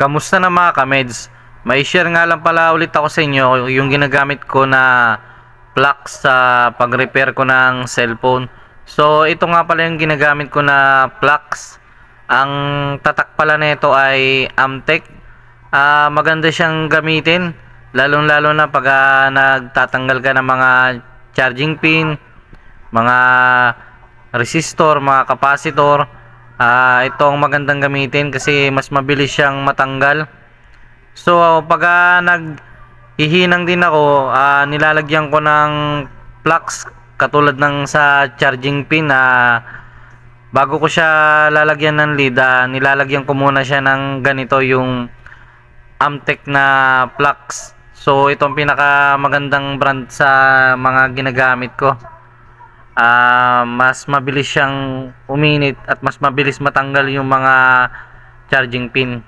Kamusta na mga kameds? May share nga lang pala ulit ako sa inyo yung ginagamit ko na plug sa pag-repair ko ng cellphone. So ito nga pala yung ginagamit ko na plugs. Ang tatak pala nito ay Amtech. Maganda siyang gamitin, lalong-lalo na pag nagtatanggal ka ng mga charging pin, mga resistor, mga capacitor. Ito ang magandang gamitin kasi mas mabilis siyang matanggal. So pag naghihinang din ako, nilalagyan ko ng plugs katulad ng sa charging pin. Bago ko siya lalagyan ng lead, nilalagyan ko muna siya ng ganito, yung Amtech na plugs. So ito ang pinaka magandang brand sa mga ginagamit ko. Mas mabilis siyang uminit at mas mabilis matanggal yung mga charging pin.